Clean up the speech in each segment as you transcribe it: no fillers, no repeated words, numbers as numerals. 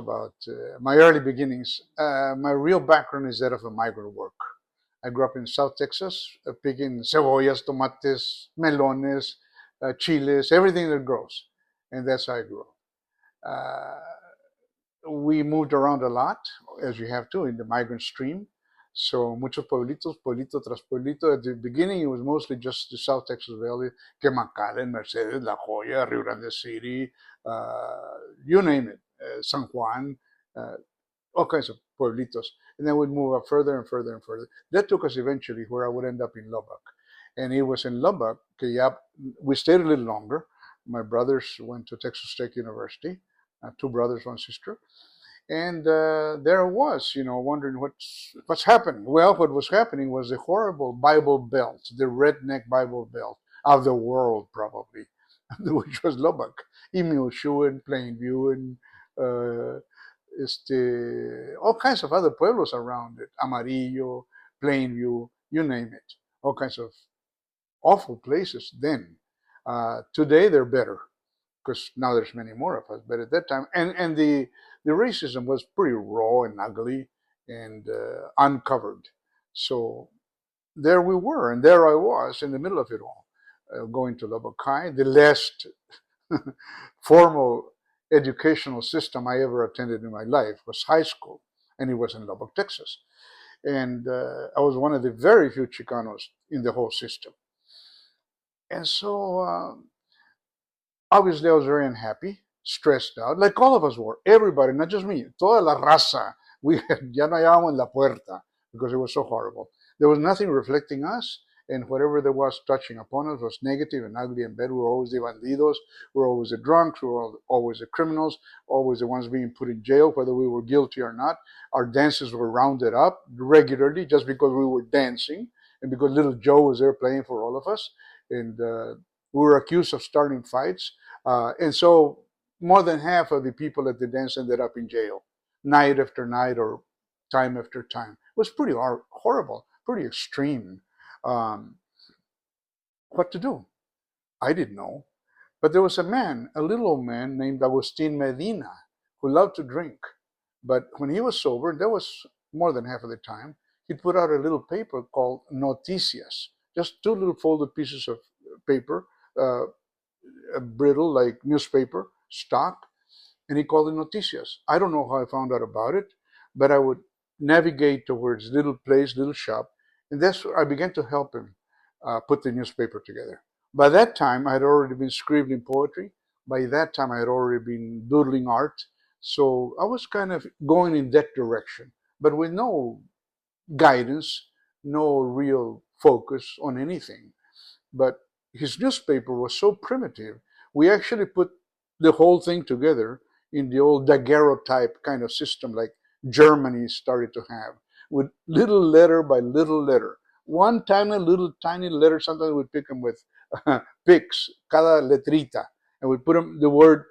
About my early beginnings. My real background is that of a migrant worker. I grew up in South Texas, picking cebollas, tomates, melones, chiles, everything that grows. And that's how I grew up. We moved around a lot, as you have to, in the migrant stream. So muchos pueblitos, pueblito tras pueblito. At the beginning, it was mostly just the South Texas Valley, Quemacalen, Mercedes, La Joya, Rio Grande City, you name it, San Juan, uh, all kinds of pueblitos. And then we'd move up further and further and further. That took us eventually where I would end up in Lubbock. And it was in Lubbock, que ya, we stayed a little longer. My brothers went to Texas Tech University, two brothers, one sister. And there I was, wondering what's happening. Well, what was happening was the horrible Bible Belt, the redneck Bible Belt of the world, probably, which was Lubbock, Imilshu and Plainview and all kinds of other pueblos around it, Amarillo, Plainview, you name it, all kinds of awful places then. Today they're better because now there's many more of us. But at that time, and the racism was pretty raw and ugly and uncovered. So there we were, and there I was in the middle of it all, going to Lubbock High, the last formal educational system I ever attended in my life was high school, and it was in Lubbock, Texas. And I was one of the very few Chicanos in the whole system. And so obviously, I was very unhappy, stressed out, like all of us were. Everybody, not just me, toda la raza. We had, ya no hallábamos la puerta because it was so horrible. There was nothing reflecting us, and whatever there was touching upon us was negative and ugly and bad. We were always the bandidos, we were always the drunks, we were always the criminals, always the ones being put in jail, whether we were guilty or not. Our dances were rounded up regularly just because we were dancing and because little Joe was there playing for all of us. And we were accused of starting fights. And so more than half of the people at the dance ended up in jail, night after night or time after time. It was pretty horrible, pretty extreme. Um, what to do? I didn't know. But there was a man, a little old man named Agustin Medina, who loved to drink. But when he was sober, that was more than half of the time, he'd put out a little paper called Noticias, just two little folded pieces of paper, uh, brittle like newspaper, stock, and he called it Noticias. I don't know how I found out about it, but I would navigate towards little place, little shop, and that's where I began to help him put the newspaper together. By that time, I had already been scribbling poetry. By that time, I had already been doodling art. So I was kind of going in that direction, but with no guidance, no real focus on anything. But his newspaper was so primitive, we actually put the whole thing together in the old daguerreotype kind of system like Germany started to have, with little letter by little letter. One tiny little tiny letter, sometimes we'd pick them with picks, cada letrita, and we'd put them the word,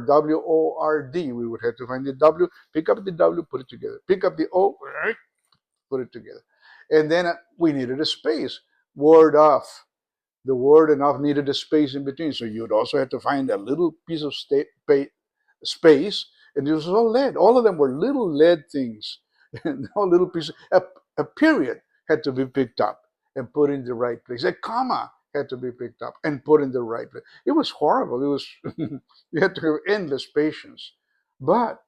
W-O-R-D. We would have to find the W, pick up the W, put it together. Pick up the O, put it together. And then we needed a space, word off, the word and off needed a space in between. So you'd also have to find a little piece of space, and it was all lead. All of them were little lead things, and all little pieces. A period had to be picked up and put in the right place. A comma had to be picked up and put in the right place. It was horrible. It was you had to have endless patience, but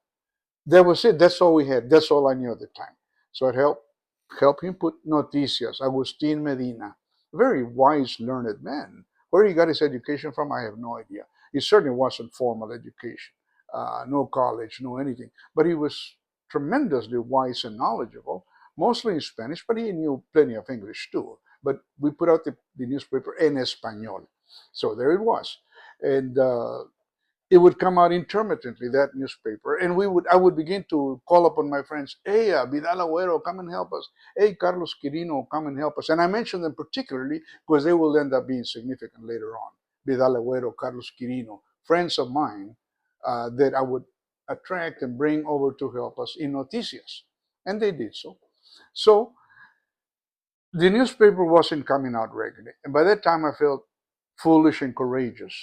that was it. That's all we had. That's all I knew at the time. So it helped him put Noticias, Agustin Medina, a very wise, learned man. Where he got his education from, I have no idea. It certainly wasn't formal education, no college, no anything. But he was tremendously wise and knowledgeable, mostly in Spanish, but he knew plenty of English too. But we put out the newspaper en español. So there it was. And it would come out intermittently, that newspaper, and I would begin to call upon my friends. Hey, Vidal Agüero, come and help us. Hey, Carlos Quirino, come and help us. And I mention them particularly because they will end up being significant later on. Vidal Agüero, Carlos Quirino, friends of mine that I would attract and bring over to help us in Noticias, and they did so. So the newspaper wasn't coming out regularly, and by that time I felt foolish and courageous.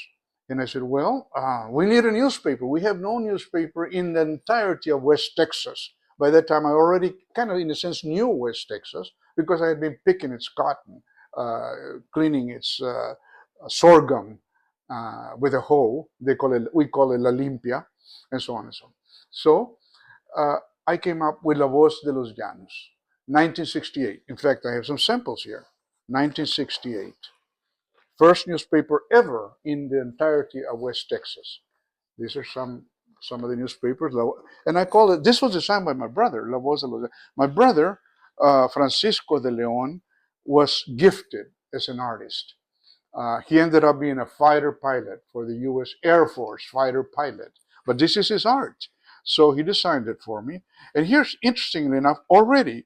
And I said, well, we need a newspaper. We have no newspaper in the entirety of West Texas. By that time, I already kind of, in a sense, knew West Texas because I had been picking its cotton, cleaning its sorghum with a hoe. We call it la limpia, and so on and so on. So uh, I came up with La Voz de los Llanos, 1968. In fact, I have some samples here. 1968. First newspaper ever in the entirety of West Texas. These are some of the newspapers, and I call it. This was designed by my brother, La Voz de los. My brother, Francisco de León, was gifted as an artist. He ended up being a fighter pilot for the U.S. Air Force, fighter pilot. But this is his art, so he designed it for me. And here's, interestingly enough, already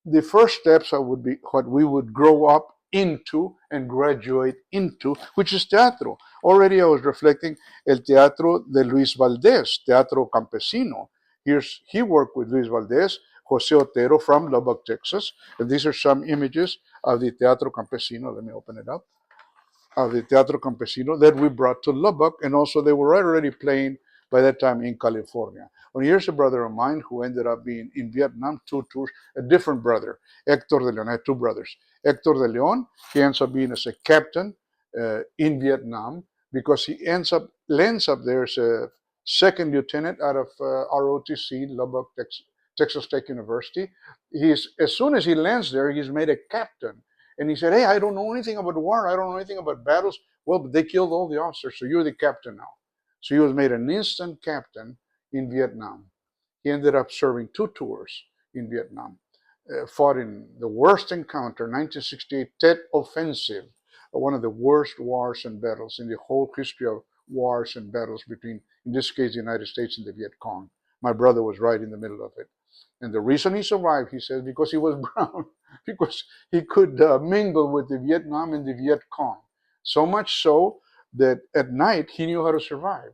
the first steps would be what we would grow up into and graduate into, which is teatro. Already I was reflecting el teatro de Luis Valdés, teatro campesino. He worked with Luis Valdés, Jose Otero from Lubbock, Texas. And these are some images of the teatro campesino. Let me open it up, of the Teatro Campesino that we brought to Lubbock, and also they were already playing by that time in California. Well, here's a brother of mine who ended up being in Vietnam, 2 tours, a different brother, Hector de Leon. I had two brothers. Hector de Leon, he ends up being as a captain in Vietnam because he lands up there as a second lieutenant out of ROTC, Lubbock, Texas Tech University. As soon as he lands there, he's made a captain, and he said, hey, I don't know anything about war. I don't know anything about battles. Well, but they killed all the officers, so you're the captain now. So he was made an instant captain in Vietnam. He ended up serving 2 tours in Vietnam. Fought in the worst encounter, 1968 Tet Offensive, one of the worst wars and battles in the whole history of wars and battles between, in this case, the United States and the Viet Cong. My brother was right in the middle of it. And the reason he survived, he says, because he was brown, because he could mingle with the Vietnam and the Viet Cong. So much so that at night he knew how to survive.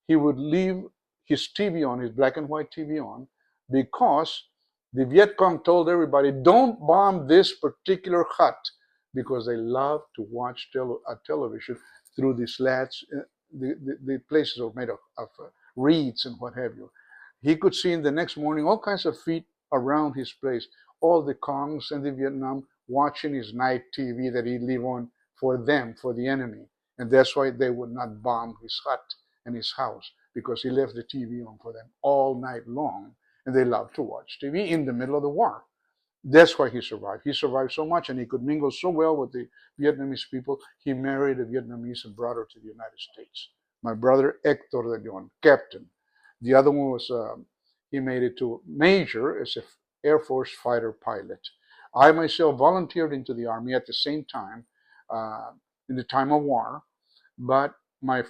He would leave his TV on, his black and white TV on, because the Viet Cong told everybody, don't bomb this particular hut, because they love to watch television through the slats. The places are made of reeds and what have you. He could see in the next morning all kinds of feet around his place, all the Kongs and the Vietnam watching his night TV that he'd leave on for them, for the enemy. And that's why they would not bomb his hut and his house, because he left the TV on for them all night long. And they loved to watch TV in the middle of the war. That's why he survived. He survived so much, and he could mingle so well with the Vietnamese people. He married a Vietnamese and brought her to the United States. My brother, Hector de Leon, captain. The other one was, he made it to major as an Air Force fighter pilot. I myself volunteered into the Army at the same time, in the time of war, but my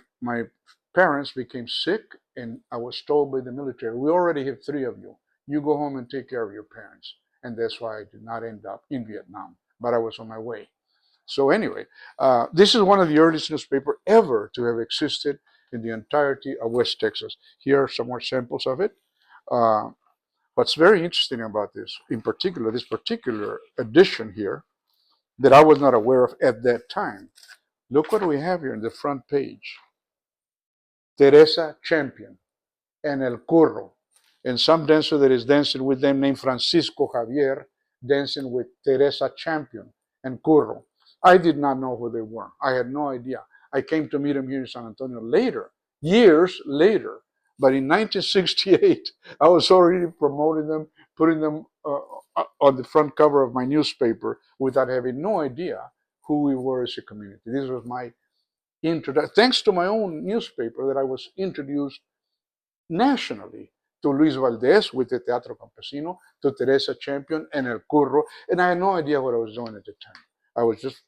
parents became sick, and I was told by the military, we already have 3 of you. You go home and take care of your parents. And that's why I did not end up in Vietnam, but I was on my way. So anyway, this is one of the earliest newspapers ever to have existed in the entirety of West Texas. Here are some more samples of it. Uh, what's very interesting about this, in particular, this particular edition here, that I was not aware of at that time. Look what we have here in the front page. Teresa Champion and El Curro, and some dancer that is dancing with them named Francisco Javier, dancing with Teresa Champion and Curro. I did not know who they were. I had no idea. I came to meet them here in San Antonio later, years later. But in 1968, I was already promoting them, putting them on the front cover of my newspaper without having no idea who we were as a community. This was my introduction. Thanks to my own newspaper that I was introduced nationally to Luis Valdés with the Teatro Campesino, to Teresa Champion and El Curro, and I had no idea what I was doing at the time. I was just,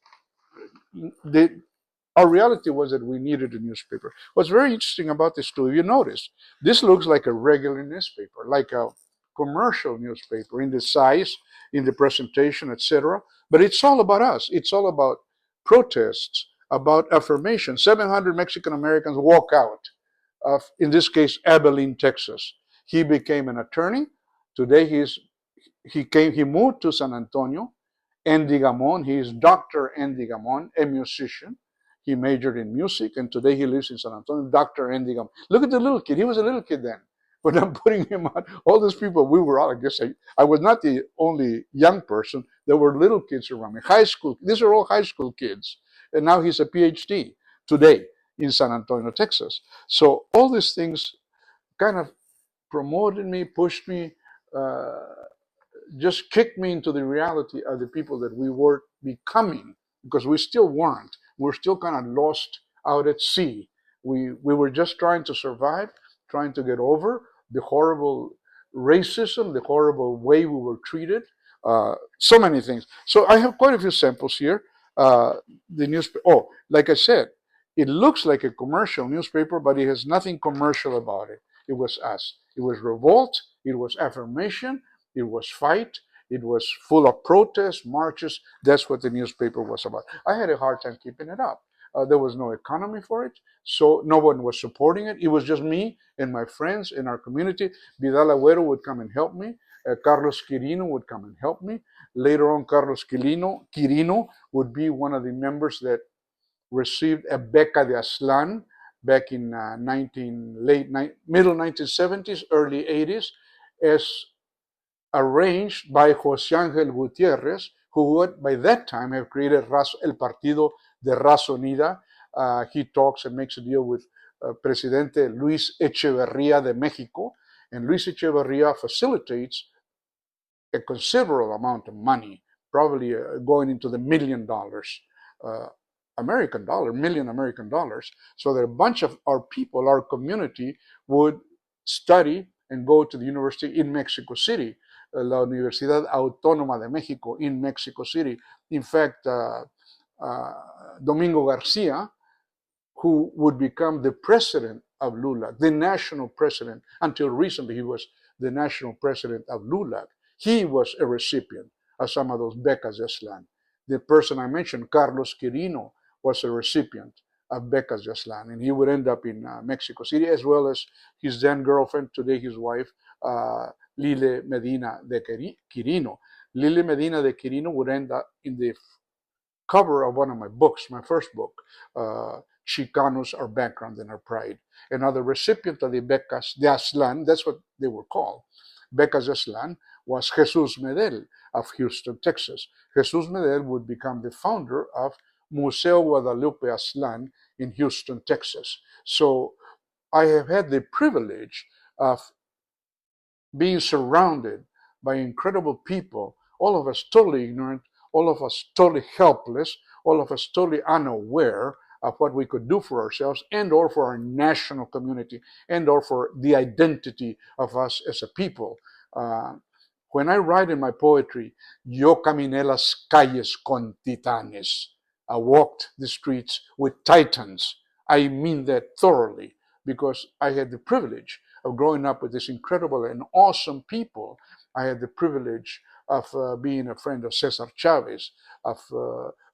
our reality was that we needed a newspaper. What's very interesting about this too, if you notice, this looks like a regular newspaper, like a commercial newspaper in the size, in the presentation, etc. But it's all about us. It's all about protests, about affirmation. 700 Mexican Americans walk out of, in this case, Abilene, Texas. He became an attorney. Today he moved to San Antonio. Andy Gamon, he is Dr. Andy Gamon, a musician. He majored in music, and today he lives in San Antonio. Dr. Endigam. Look at the little kid. He was a little kid then. When I'm putting him on, all those people, we were all, I guess I was not the only young person. There were little kids around me. High school. These are all high school kids. And now he's a PhD today in San Antonio, Texas. So all these things kind of promoted me, pushed me, uh, just kicked me into the reality of the people that we were becoming, because we still weren't. We're still kind of lost out at sea. We were just trying to survive, trying to get over the horrible racism, the horrible way we were treated, so many things. So I have quite a few samples here. Uh, the newspaper, oh, like I said, it looks like a commercial newspaper, but it has nothing commercial about it. It was us. It was revolt. It was affirmation. It was fight. It was full of protests, marches. That's what the newspaper was about. I had a hard time keeping it up. There was no economy for it, so no one was supporting it. It was just me and my friends in our community. Vidal Agüero would come and help me. Carlos Quirino would come and help me. Later on, Carlos Quirino would be one of the members that received a beca de Aslan back in middle 1970s, early 80s, as arranged by José Ángel Gutiérrez, who would by that time have created El Partido de Raza Unida. He talks and makes a deal with Presidente Luis Echeverría de Mexico, and Luis Echeverría facilitates a considerable amount of money, probably going into the $1 million American dollar, million American dollars, so that a bunch of our people, our community, would study and go to the university in Mexico City, la Universidad Autónoma de Mexico in Mexico City. In fact, Domingo Garcia, who would become the president of LULAC, the national president. Until recently, he was the national president of LULAC. He was a recipient of some of those becas de Aslan. The person I mentioned, Carlos Quirino, was a recipient of becas de Aslan, and he would end up in Mexico City, as well as his then girlfriend, today his wife, Lile Medina de Quirino. Lile Medina de Quirino would end up in the cover of one of my books, my first book, Chicanos, Our Background and Our Pride. Another recipient of the Becas de Aslan, that's what they were called, Becas de Aslan, was Jesus Medel of Houston, Texas. Jesus Medel would become the founder of Museo Guadalupe Aslan in Houston, Texas. So I have had the privilege of being surrounded by incredible people, all of us totally ignorant, all of us totally helpless, all of us totally unaware of what we could do for ourselves and or for our national community and or for the identity of us as a people. Uh, when I write in my poetry, yo caminé las calles con titanes, I walked the streets with titans, I mean that thoroughly, because I had the privilege of growing up with this incredible and awesome people. I had the privilege of being a friend of Cesar Chavez, of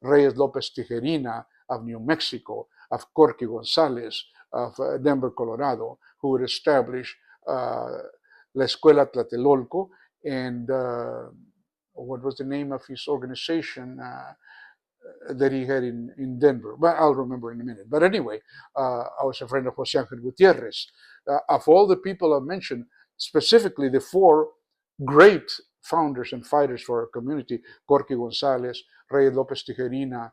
Reyes Lopez Tijerina of New Mexico, of Corky Gonzalez of Denver, Colorado, who would establish La Escuela Tlatelolco, and what was the name of his organization that he had in Denver? But I'll remember in a minute. But anyway, I was a friend of Jose Angel Gutierrez. Of all the people I've mentioned, specifically the four great founders and fighters for our community, Corky Gonzalez, Reyes Lopez Tijerina,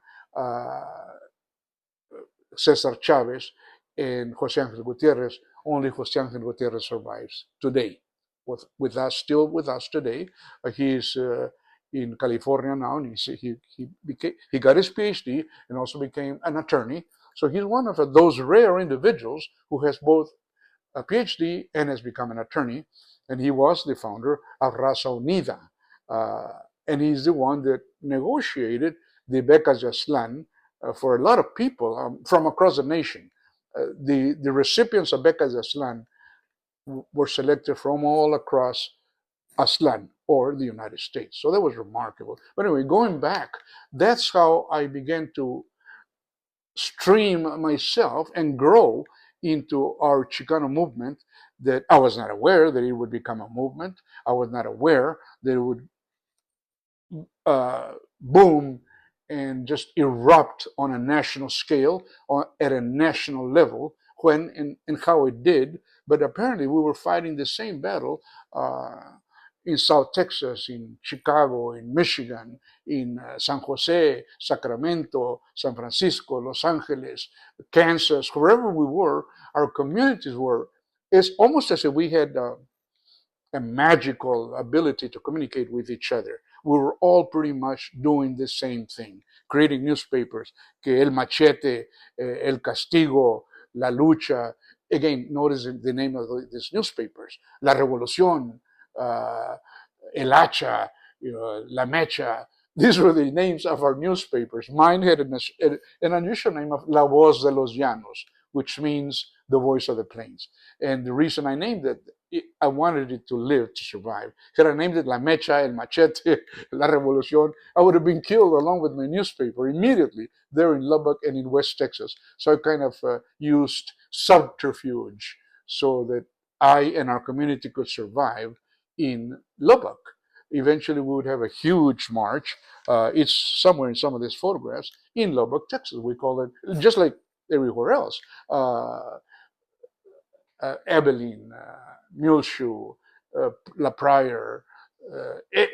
Cesar Chavez, and Jose Angel Gutierrez, only Jose Angel Gutierrez survives today, with us, still with us today. He's in California now, and he got his PhD and also became an attorney. So he's one of those rare individuals who has both a PhD and has become an attorney, and he was the founder of Raza Unida, and he's the one that negotiated the becas de Aslan for a lot of people from across the nation. The recipients of becas de Aslan were selected from all across Aslan or the United States. So that was remarkable. But anyway, going back, that's how I began to stream myself and grow into our Chicano movement, that I was not aware that it would become a movement. I was not aware that it would boom and just erupt on a national scale or at a national level when and how it did. But apparently we were fighting the same battle in South Texas, in Chicago, in Michigan, in San Jose, Sacramento, San Francisco, Los Angeles, Kansas, wherever we were, our communities were. It's almost as if we had a magical ability to communicate with each other. We were all pretty much doing the same thing, creating newspapers, que El Machete, El Castigo, La Lucha. Again, notice the name of these newspapers. La Revolución, uh, El Hacha, La Mecha. These were the names of our newspapers. Mine had an unusual name of La Voz de los Llanos, which means the voice of the plains. And the reason I named it, I wanted it to live, to survive. Had I named it La Mecha, El Machete, La Revolución, I would have been killed along with my newspaper immediately there in Lubbock and in West Texas. So I kind of used subterfuge so that I and our community could survive in Lubbock. Eventually, we would have a huge march. It's somewhere in some of these photographs in Lubbock, Texas. We call it, just like everywhere else, uh, Abilene, Muleshoe, La Pryor,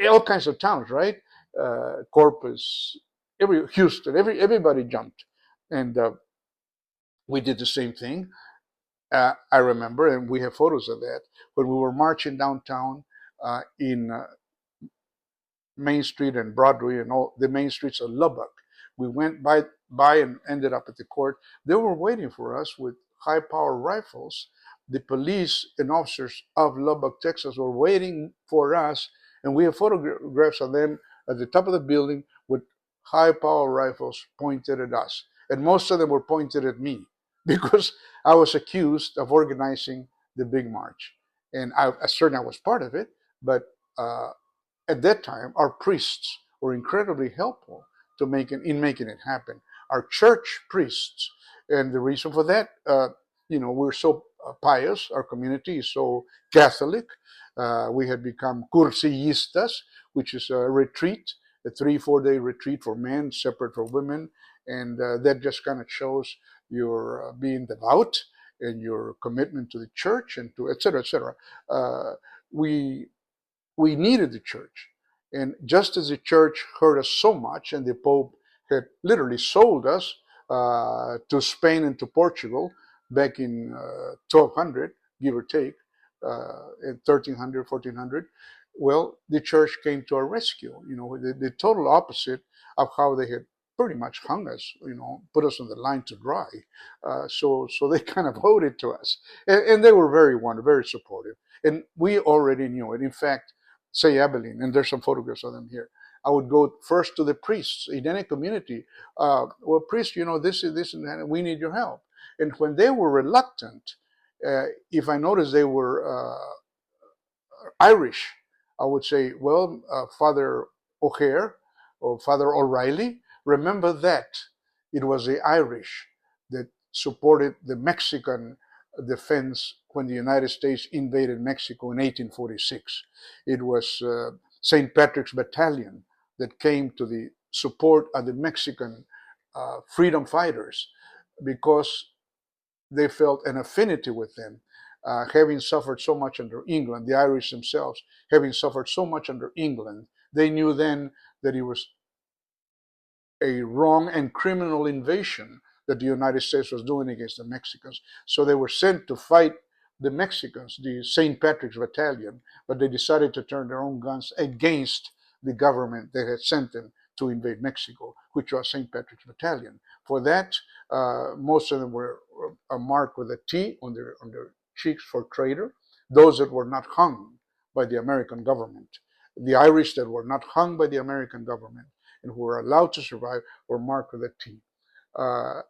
all kinds of towns, right? Corpus, Houston, everybody jumped, and we did the same thing. I remember, and we have photos of that when we were marching downtown in Main Street and Broadway and all the main streets of Lubbock. We went by and ended up at the court. They were waiting for us with high power rifles. The police and officers of Lubbock, Texas were waiting for us, and we have photographs of them at the top of the building with high power rifles pointed at us. And most of them were pointed at me because I was accused of organizing the big march. And I certainly I was part of it, but at that time, our priests were incredibly helpful in making it happen. Our church priests, and the reason for that, we're so pious. Our community is so Catholic. We had become cursillistas, which is a retreat, a 3-4 day retreat for men, separate for women, and that just kind of shows your being devout and your commitment to the church and to et cetera, et cetera. We we needed the church. And just as the church hurt us so much, and the Pope had literally sold us to Spain and to Portugal back in 1200, give or take, in 1300, 1400, well, the church came to our rescue. The total opposite of how they had pretty much hung us, put us on the line to dry. So they kind of owed it to us. And they were very wonderful, very supportive. And we already knew it. In fact, say Abilene, and there's some photographs of them here. I would go first to the priests in any community. Well, priest, this is this and that, and we need your help. And when they were reluctant, if I noticed they were Irish, I would say, well, Father O'Hare or Father O'Reilly, remember that it was the Irish that supported the Mexican defense when the United States invaded Mexico in 1846. It was St. Patrick's Battalion that came to the support of the Mexican freedom fighters because they felt an affinity with them, having suffered so much under England, the Irish themselves, having suffered so much under England. They knew then that it was a wrong and criminal invasion that the United States was doing against the Mexicans. So they were sent to fight the Mexicans, the St. Patrick's Battalion, but they decided to turn their own guns against the government that had sent them to invade Mexico, which was St. Patrick's Battalion. For that, most of them were marked with a T on their cheeks for traitor. Those that were not hung by the American government, the Irish that were not hung by the American government and who were allowed to survive were marked with a T. Uh,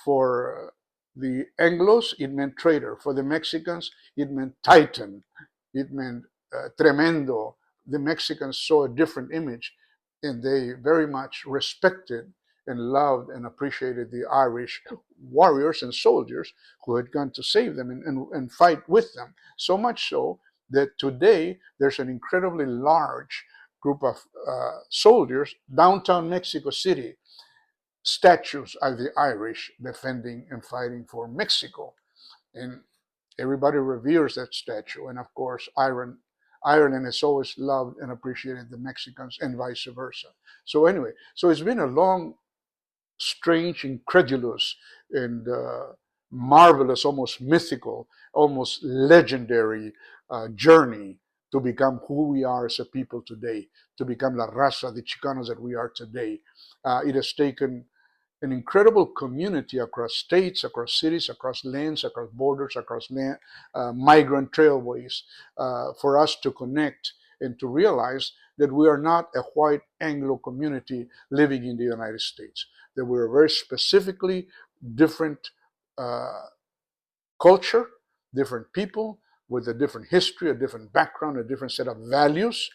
for the Anglos, it meant traitor. For the Mexicans, it meant Titan. It meant tremendo. The Mexicans saw a different image, and they very much respected and loved and appreciated the Irish warriors and soldiers who had gone to save them and fight with them. So much so that today there's an incredibly large group of soldiers, downtown Mexico City, statues of the Irish defending and fighting for Mexico. And everybody reveres that statue. And of course, Ireland has always loved and appreciated the Mexicans and vice versa. So anyway, so it's been a long, strange, incredulous, and marvelous, almost mythical, almost legendary journey to become who we are as a people today, to become la raza, the Chicanos that we are today. It has taken an incredible community across states, across cities, across lands, across borders, across migrant trailways for us to connect and to realize that we are not a white Anglo community living in the United States, that we're a very specifically different uh, culture, different people with a different history, a different background, a different set of values.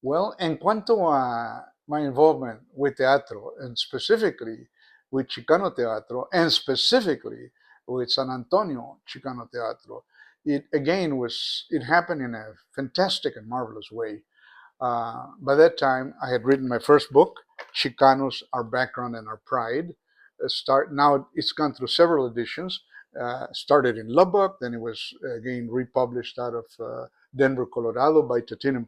Well, en cuanto a my involvement with teatro, and specifically with Chicano Teatro, and specifically with San Antonio Chicano Teatro, it happened in a fantastic and marvelous way. By that time, I had written my first book, Chicanos, Our Background and Our Pride. Now it's gone through several editions. Started in Lubbock, then it was again republished out of Denver, Colorado by Totinem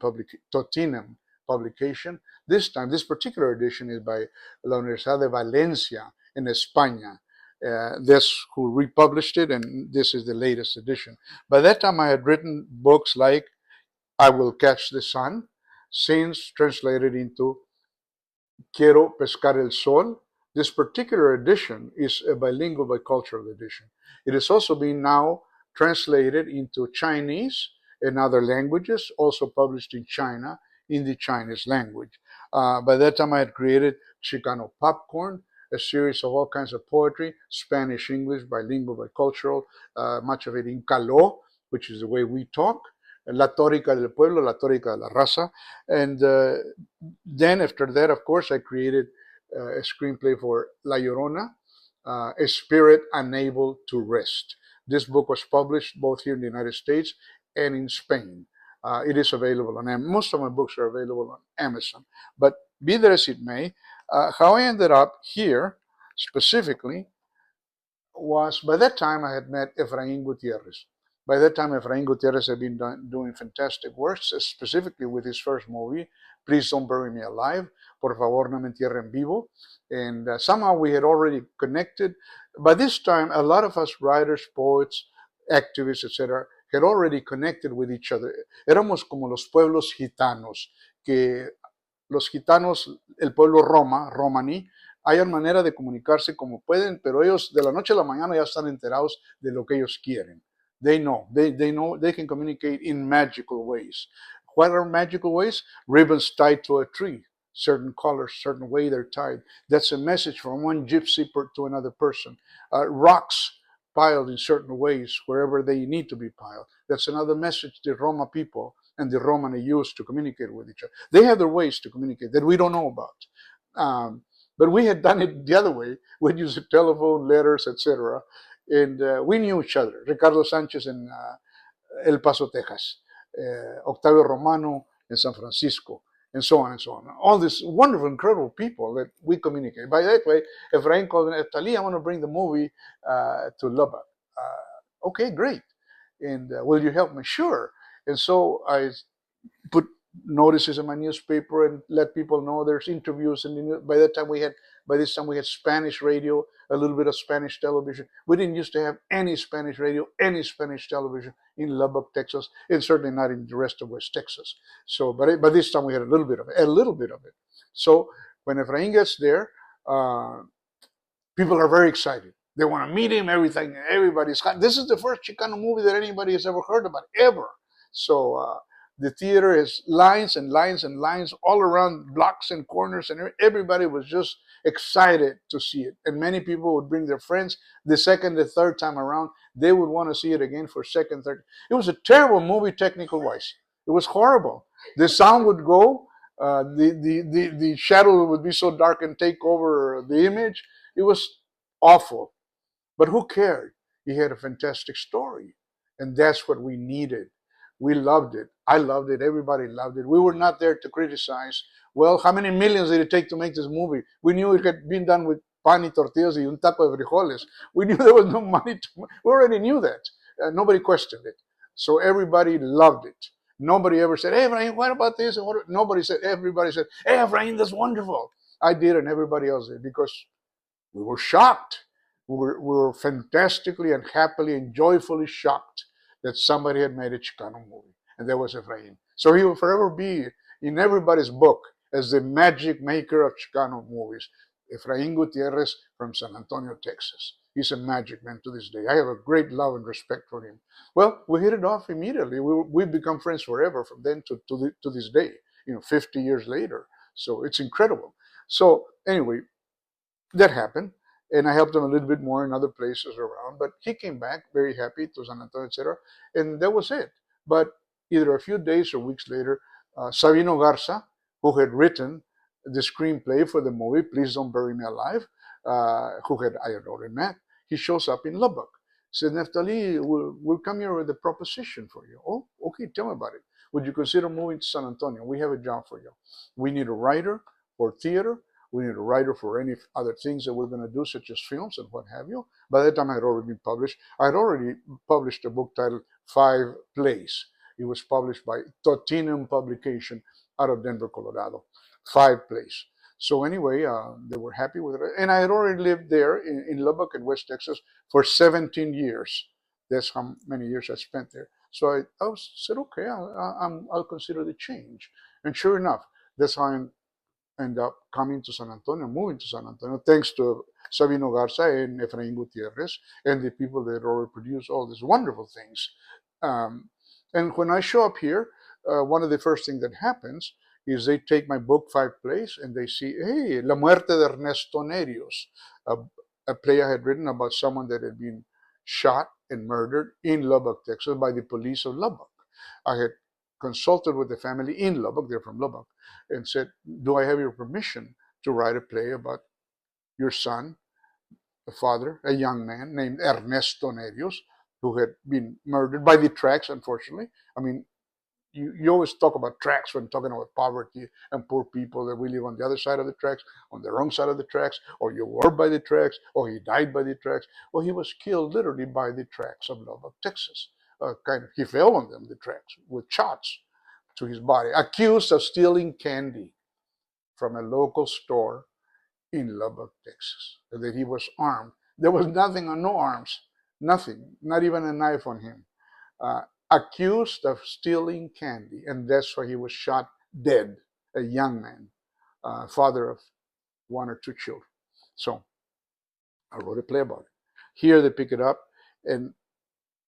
Publication. This time, this particular edition is by La Universidad de Valencia in España. That's who republished it, and this is the latest edition. By that time, I had written books like I Will Catch the Sun, since translated into Quiero Pescar el Sol. This particular edition is a bilingual, bicultural edition. It is also being now translated into Chinese and other languages, also published in China in the Chinese language. By that time, I had created Chicano Popcorn, a series of all kinds of poetry, Spanish, English, bilingual, bicultural, much of it in Caló, which is the way we talk, La Tórica del Pueblo, La Tórica de la Raza. And then after that, of course, I created a screenplay for La Llorona, A Spirit Unable to Rest. This book was published both here in the United States and in Spain. It is available on most of my books are available on Amazon. But be that as it may, how I ended up here specifically was by that time I had met Efraín Gutierrez. By that time, Efraín Gutierrez had been doing fantastic work, specifically with his first movie, Please Don't Bury Me Alive, Por favor no me entierren vivo. And somehow we had already connected. By this time, a lot of us writers, poets, activists, etc., had already connected with each other. Éramos como los pueblos gitanos, que los gitanos, el pueblo Romani, hayan manera de comunicarse como pueden, pero ellos de la noche a la mañana ya están enterados de lo que ellos quieren. They know, they can communicate in magical ways. What are magical ways? Ribbons tied to a tree, certain colors, certain way they're tied. That's a message from one gypsy to another person. Rocks piled in certain ways wherever they need to be piled. That's another message the Roma people and the Romani use to communicate with each other. They have their ways to communicate that we don't know about. But we had done it the other way. We'd use telephone, letters, etc. And we knew each other. Ricardo Sanchez in El Paso, Texas. Octavio Romano in San Francisco. And so on and so on. All these wonderful, incredible people that we communicate. By that way, Efraín called me, Nephtalí, I want to bring the movie to Lubbock. Okay, great. And will you help me? Sure. And so I put notices in my newspaper and let people know there's interviews. And by this time we had Spanish radio, a little bit of Spanish television. We didn't used to have any Spanish radio, any Spanish television in Lubbock, Texas, and certainly not in the rest of West Texas. So, but by this time we had a little bit of it. So when Efraín gets there, people are very excited. They want to meet him. Everybody's. This is the first Chicano movie that anybody has ever heard about, ever. So the theater has lines and lines and lines all around, blocks and corners, and everybody was just excited to see it. And many people would bring their friends. The second, the third time around, they would want to see it again for second, third. It was a terrible movie, technical wise. It was horrible. The sound would go. The shadow would be so dark and take over the image. It was awful. But who cared? He had a fantastic story. And that's what we needed. We loved it. I loved it. Everybody loved it. We were not there to criticize. Well, how many millions did it take to make this movie? We knew it had been done with pan y tortillas y un taco de frijoles. We knew there was no money to. We already knew that. Nobody questioned it. So everybody loved it. Nobody ever said, "Hey, Efrain, what about this?" Nobody said. Everybody said, "Hey, Efrain, that's wonderful." I did, and everybody else did, because we were shocked. We were fantastically and happily and joyfully shocked that somebody had made a Chicano movie, and that was Efrain. So he will forever be in everybody's book as the magic maker of Chicano movies. Efrain Gutierrez from San Antonio, Texas. He's a magic man to this day. I have a great love and respect for him. Well, we hit it off immediately. We've become friends forever from then to this day, 50 years later. So it's incredible. So anyway, that happened, and I helped him a little bit more in other places around. But he came back very happy to San Antonio, etc., and that was it. But either a few days or weeks later, Sabino Garza, who had written the screenplay for the movie "Please Don't Bury Me Alive," I had already met, he shows up in Lubbock. Said, "Neftali, we'll come here with a proposition for you." "Oh, okay, tell me about it." "Would you consider moving to San Antonio? We have a job for you. We need a writer for theater. We need a writer for any other things that we're going to do, such as films and what have you." By that time, I had already been published. I had already published a book titled Five Plays. It was published by Totinum Publication out of Denver, Colorado. Five Plays. So anyway, they were happy with it. And I had already lived there in Lubbock in West Texas for 17 years. That's how many years I spent there. So I said, okay, I'll consider the change. And sure enough, that's how I end up coming to San Antonio, moving to San Antonio, thanks to Sabino Garza and Efrain Gutierrez and the people that already produced all these wonderful things. Um, and when I show up here, one of the first things that happens is they take my book, Five Plays, and they see, hey, La Muerte de Ernesto Nerios, a, a play I had written about someone that had been shot and murdered in Lubbock, Texas, by the police of Lubbock. I had consulted with the family in Lubbock, they're from Lubbock, and said, "Do I have your permission to write a play about your son, a father, a young man named Ernesto Nerios, who had been murdered by the tracks, unfortunately?" I mean, you always talk about tracks when talking about poverty and poor people, that we live on the other side of the tracks, on the wrong side of the tracks, or you were by the tracks, or he died by the tracks. Well, he was killed literally by the tracks of Lubbock, Texas. He fell on them, the tracks, with shots to his body, accused of stealing candy from a local store in Lubbock, Texas, that he was armed. There was nothing on, no arms, nothing, not even a knife on him. Uh, Accused of stealing candy, and that's why he was shot dead, a young man, father of one or two children. So I wrote a play about it. Here they pick it up, and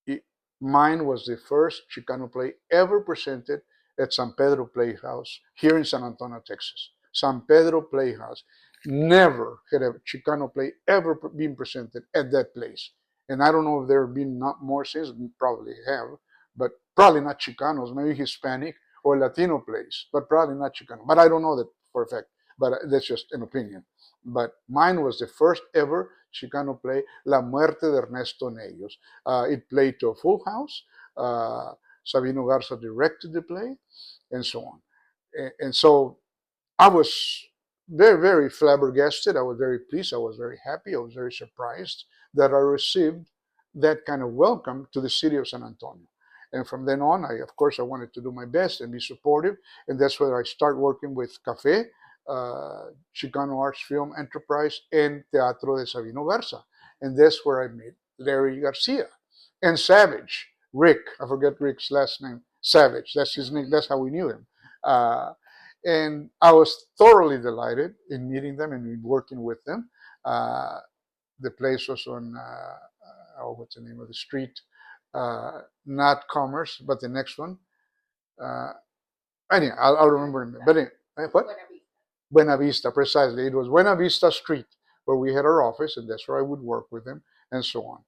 it, mine was the first Chicano play ever presented at San Pedro Playhouse here in San Antonio, Texas. San Pedro Playhouse. Never had a Chicano play ever been presented at that place. And I don't know if there have been not more since, probably have, but probably not Chicanos, maybe Hispanic or Latino plays, but probably not Chicano. But I don't know that for a fact, but that's just an opinion. But mine was the first ever Chicano play, La Muerte de Ernesto Nerios. It played to a full house. Sabino Garza directed the play, and so on. And so I was very, very flabbergasted. I was very pleased. I was very happy. I was very surprised that I received that kind of welcome to the city of San Antonio. And from then on, of course, I wanted to do my best and be supportive. And that's where I start working with Café, Chicano Arts Film Enterprise, and Teatro de Sabino Garza. And that's where I met Larry Garcia and Savage, Rick. I forget Rick's last name. Savage. That's his name. That's how we knew him. And I was thoroughly delighted in meeting them and in working with them. Uh, the place was on, what's the name of the street? Not Commerce, but the next one. Uh, Anyway, I'll remember. But anyway, what? Buena Vista, precisely. It was Buena Vista Street where we had our office, and that's where I would work with them, and so on.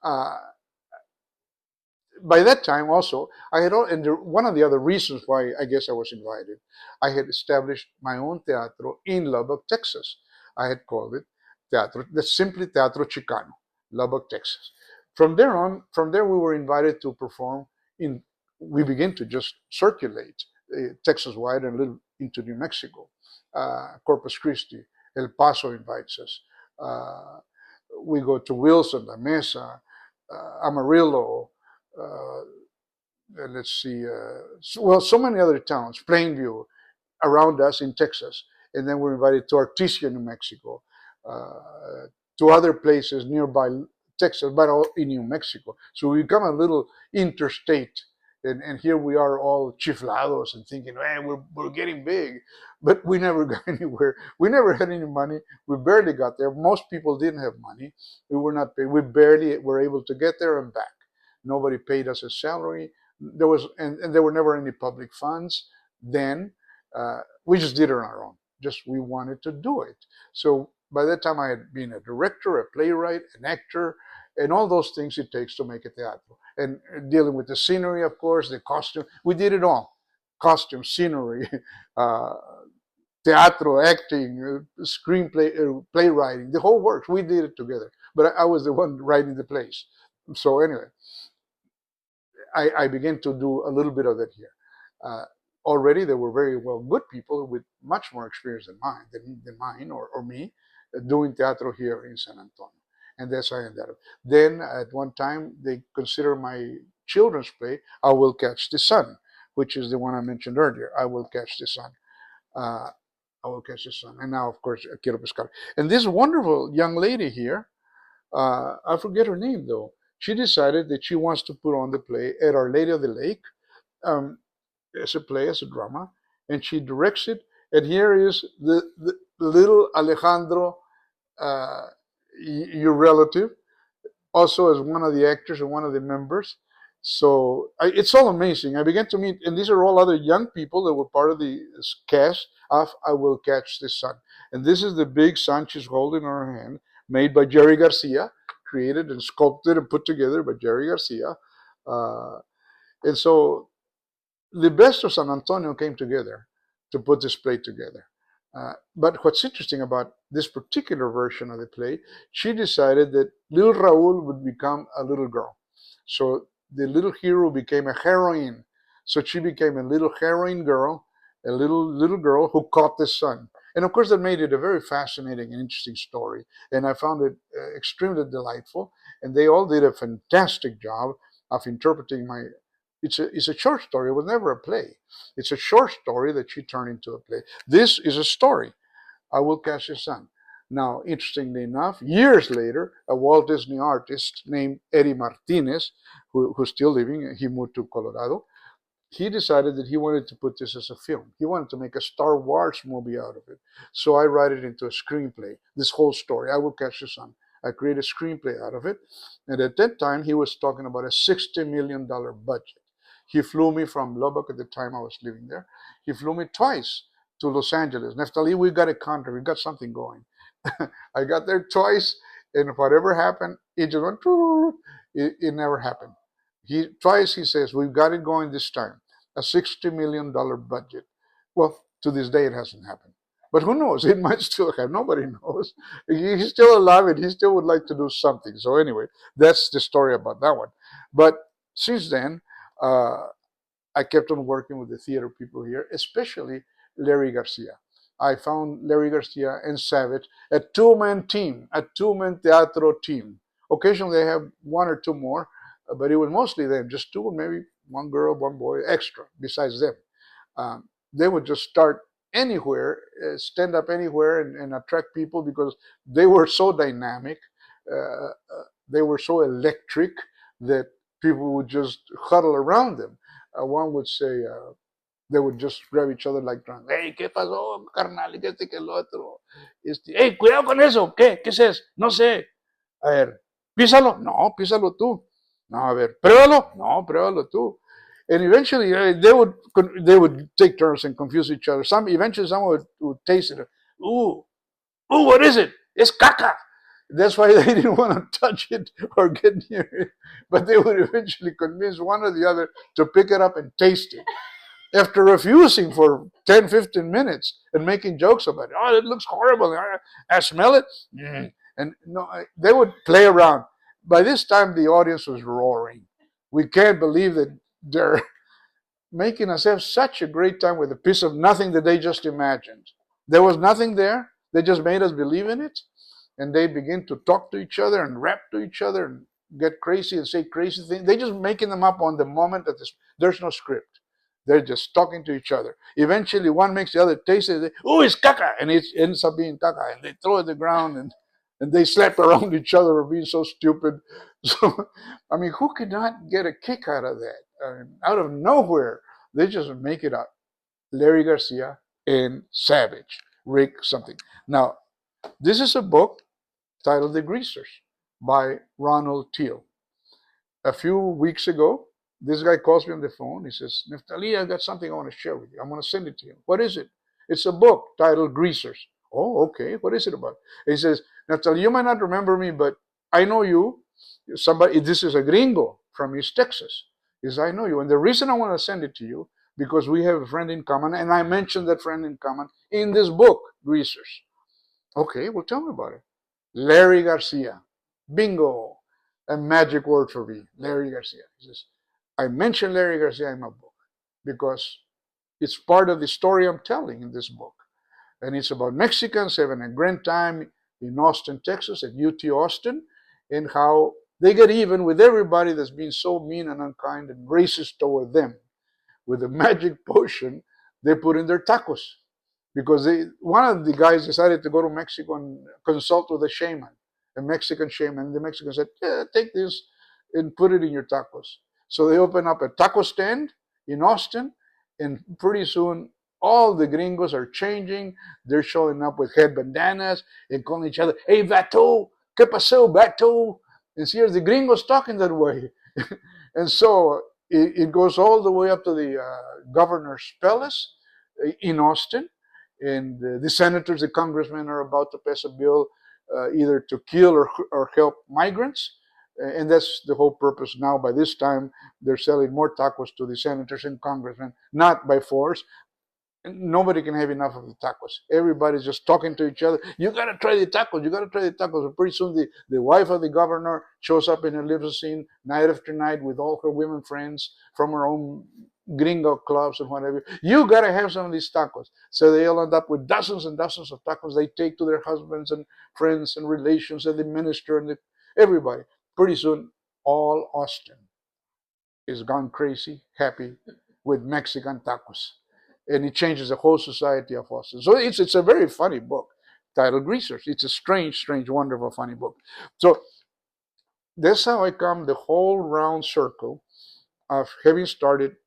Uh, by that time, also, I had, and one of the other reasons why I guess I was invited, I had established my own teatro in Lubbock, Texas. I had called it Teatro, that's simply Teatro Chicano, Lubbock, Texas. From there on, from there we were invited to perform in we begin to just circulate Texas-wide and a little into New Mexico. Corpus Christi, El Paso invites us. We go to Wilson, La Mesa, Amarillo, uh, let's see, so many other towns, Plainview, around us in Texas. And then we're invited to Artesia, New Mexico, to other places nearby Texas, but all in New Mexico. So we become a little interstate. And here we are all chiflados and thinking, man, we're getting big. But we never got anywhere. We never had any money. We barely got there. Most people didn't have money. We were not paid. We barely were able to get there and back. Nobody paid us a salary. And there were never any public funds then. We just did it on our own. Just we wanted to do it. So by that time, I had been a director, a playwright, an actor, and all those things it takes to make a teatro. And dealing with the scenery, of course, the costume. We did it all: costume, scenery, uh, teatro, acting, screenplay, playwriting, the whole works. We did it together. But I was the one writing the plays. So anyway, I began to do a little bit of that here. Uh, Already there were very well good people with much more experience than mine or me doing teatro here in San Antonio. And that's how I ended up. Then at one time they consider my children's play, I Will Catch the Sun, which is the one I mentioned earlier. I Will Catch the Sun. Uh, I Will Catch the Sun. And now, of course, Quiero Pescar. And this wonderful young lady here, I forget her name though, she decided that she wants to put on the play at Our Lady of the Lake. Um, as a play, as a drama, and she directs it. And here is the little Alejandro, uh, your relative, also as one of the actors and one of the members. So it's all amazing. I began to meet, and these are all other young people that were part of the cast of I Will Catch the Sun. And this is the big sun she's holding in her hand, made by Jerry Garcia, created and sculpted and put together by Jerry Garcia. Uh, and so the best of San Antonio came together to put this play together. But what's interesting about this particular version of the play, she decided that little Raul would become a little girl. So the little hero became a heroine. So she became a little heroine girl, a little girl who caught the sun. And of course, that made it a very fascinating and interesting story. And I found it extremely delightful. And they all did a fantastic job of interpreting my it's a short story. It was never a play. It's a short story that she turned into a play. This is a story. I Will Catch the Sun. Now, interestingly enough, years later, a Walt Disney artist named Eddie Martinez, who's still living, he moved to Colorado, he decided that he wanted to put this as a film. He wanted to make a Star Wars movie out of it. So I write it into a screenplay, this whole story, I Will Catch the Sun. I created a screenplay out of it. And at that time, he was talking about a $60 million budget. He flew me from Lubbock at the time I was living there. He flew me twice to Los Angeles. Nephtalí, we got a contract. We got something going. I got there twice, and whatever happened, it just went. It never happened. Twice he says we've got it going this time. A $60 million budget. Well, to this day it hasn't happened. But who knows? It might still have. Nobody knows. He's still alive, and he still would like to do something. So anyway, that's the story about that one. But since then, uh, I kept on working with the theater people here, especially Larry Garcia. I found Larry Garcia and Savage a two-man team, a two-man teatro team. Occasionally they have one or two more, but it was mostly them, just two, maybe one girl, one boy extra besides them. They would just start anywhere, stand up anywhere, and attract people because they were so dynamic, they were so electric that people would just huddle around them. One would say, they would just grab each other like drunk. Hey, ¿qué pasó, carnal? ¿Qué este, que el otro? Hey, cuidado con eso. ¿Qué? ¿Qué es eso? No sé. A ver, písalo. No, písalo tú. No, a ver, pruébalo. No, pruébalo tú. And eventually, they would take turns and confuse each other. Eventually, someone would taste it. Ooh, ooh, what is it? It's caca. That's why they didn't want to touch it or get near it. But they would eventually convince one or the other to pick it up and taste it. After refusing for 10, 15 minutes and making jokes about it, oh, it looks horrible. I smell it. And no, they would play around. By this time, the audience was roaring. We can't believe that they're making us have such a great time with a piece of nothing that they just imagined. There was nothing there. They just made us believe in it. And they begin to talk to each other and rap to each other and get crazy and say crazy things. They're just making them up on the moment that there's no script. They're just talking to each other. Eventually, one makes the other taste it. Oh, it's caca! And it ends up being caca. And they throw it at the ground and they slap around each other for being so stupid. So, I mean, who could not get a kick out of that? I mean, out of nowhere, they just make it up. Larry Garcia and Savage, Rick something. Now, this is a book titled The Greasers by Ronald Teal. A few weeks ago, this guy calls me on the phone. He says, Nephtalí, I got something I want to share with you. I'm going to send it to you. What is it? It's a book titled Greasers. Oh, okay. What is it about? He says, Nephtalí, you might not remember me, but I know you. Somebody, this is a gringo from East Texas. He says, I know you. And the reason I want to send it to you, because we have a friend in common, and I mentioned that friend in common in this book, Greasers. Okay, well, tell me about it. Larry Garcia. Bingo. A magic word for me. Larry Garcia. He says, I mentioned Larry Garcia in my book because it's part of the story I'm telling in this book. And it's about Mexicans having a great time in Austin, Texas, at UT Austin, and how they get even with everybody that's been so mean and unkind and racist toward them. With a magic potion they put in their tacos because one of the guys decided to go to Mexico and consult with a shaman, a Mexican shaman. The Mexican said, yeah, take this and put it in your tacos. So they open up a taco stand in Austin, and pretty soon all the gringos are changing. They're showing up with head bandanas and calling each other, hey, vato, ¿qué pasó, vato? And see, here's the gringos talking that way. And so it goes all the way up to the governor's palace in Austin, and the senators, the congressmen are about to pass a bill either to kill or help migrants. And that's the whole purpose now. By this time, they're selling more tacos to the senators and congressmen, not by force. Nobody can have enough of the tacos. Everybody's just talking to each other. You gotta try the tacos. You gotta try the tacos. And pretty soon, the wife of the governor shows up in a limousine night after night with all her women friends from her own gringo clubs and whatever. You gotta have some of these tacos. So they all end up with dozens and dozens of tacos they take to their husbands and friends and relations and the minister and everybody. Pretty soon, all Austin is gone crazy, happy with Mexican tacos. And it changes the whole society of Austin. So it's a very funny book titled Greasers. It's a strange, strange, wonderful, funny book. So that's how I come the whole round circle of having started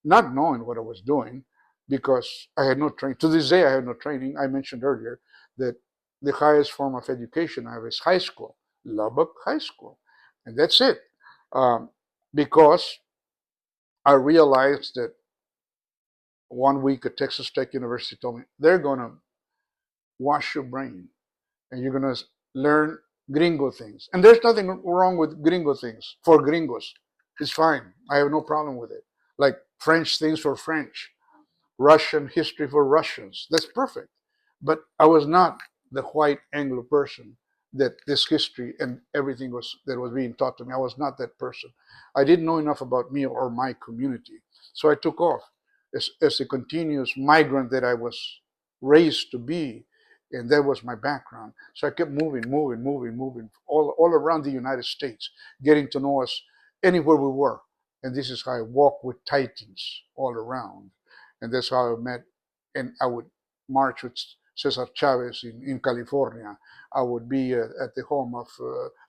not knowing what I was doing because I had no training. To this day, I had no training. I mentioned earlier that the highest form of education I have is high school, Lubbock High School. And that's it. Because I realized that one week at Texas Tech University told me they're going to wash your brain and you're going to learn gringo things. And there's nothing wrong with gringo things for gringos. It's fine. I have no problem with it. Like French things for French, Russian history for Russians. That's perfect. But I was not the white Anglo person that this history and everything was that was being taught to me. I was not that person. I didn't know enough about me or my community. So I took off as a continuous migrant that I was raised to be. And that was my background. So I kept moving all around the United States, getting to know us anywhere we were. And this is how I walked with Titans all around. And that's how I met. And I would march with Cesar Chavez in California. I would be at the home of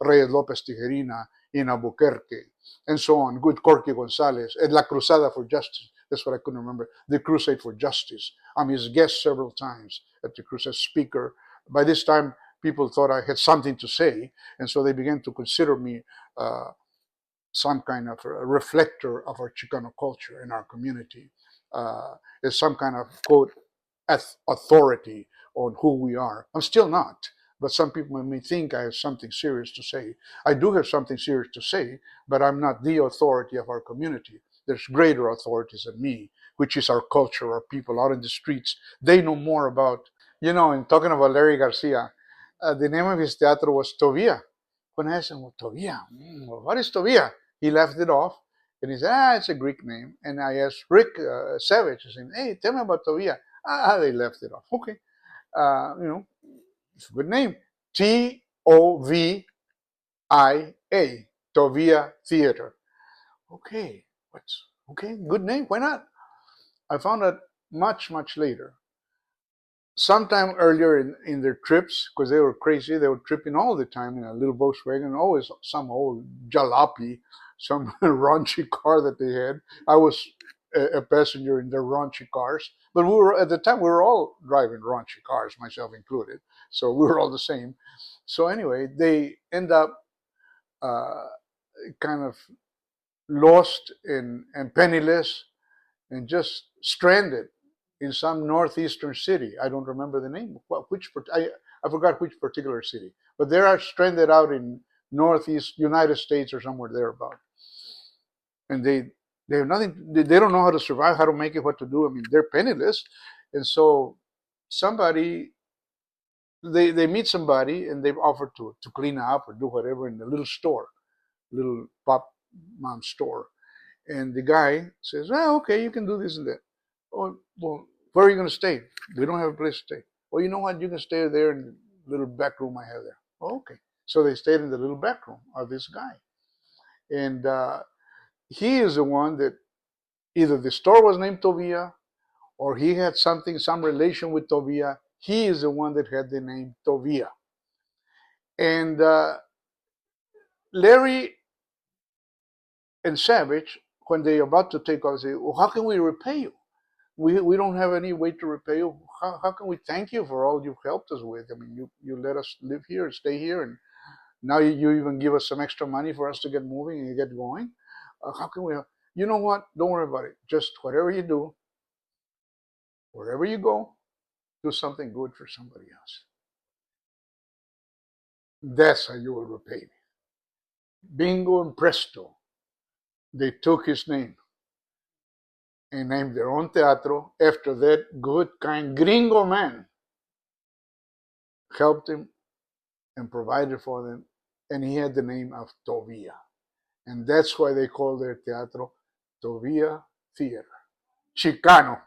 Reyes Lopez Tijerina in Albuquerque, and so on. Good Corky Gonzalez at La Cruzada for Justice. That's what I couldn't remember. The Crusade for Justice. I'm his guest several times at the Crusade, speaker. By this time, people thought I had something to say, and so they began to consider me some kind of a reflector of our Chicano culture in our community, as some kind of, quote, authority on who we are. I'm still not, but some people may think I have something serious to say. I do have something serious to say, but I'm not the authority of our community. There's greater authorities than me, which is our culture, our people out in the streets. They know more about, in talking about Larry Garcia, the name of his teatro was Tovia. When I asked him, well, Tovia, what is Tovia? He left it off And he said, it's a Greek name. And I asked Rick Savage, I said, hey, tell me about Tovia. They left it off. Okay. It's a good name. Tovia, Tovia Theater. Okay, what's okay? Good name. Why not? I found out much, much later. Sometime earlier in their trips, because they were crazy, they were tripping all the time in a little Volkswagen, always some old jalopy, some raunchy car that they had. I was a passenger in their raunchy cars, but we were at the time we were all driving raunchy cars, myself included. So we were all the same. So anyway, they end up uh, kind of lost and penniless and just stranded in some northeastern city. I don't remember the name. I forgot which particular city, but they are stranded out in northeast United States or somewhere thereabout, and they have nothing. They don't know how to survive, how to make it, what to do. I mean, they're penniless, and so somebody they meet somebody and they've offered to clean up or do whatever in a little store, little pop mom store. And the guy says, well, okay, you can do this and that. Oh, well, where are you going to stay? We don't have a place to stay. Well, you know what? You can stay there in the little back room I have there. Oh, okay. So they stayed in the little back room of this guy. And he is the one that either the store was named Tovia or he had something, some relation with Tovia. He is the one that had the name Tovia. And Larry and Savage, when they're about to take off, say, well, how can we repay you? We don't have any way to repay you. How can we thank you for all you've helped us with? I mean, you let us live here and stay here, and now you even give us some extra money for us to get moving and get going. How can we? You know what? Don't worry about it. Just whatever you do, wherever you go, do something good for somebody else. That's how you will repay me. Bingo and presto, they took his name and named their own teatro after that good, kind gringo man helped him and provided for them, and he had the name of Tovia. And that's why they call their teatro Tovia Theater. Chicano.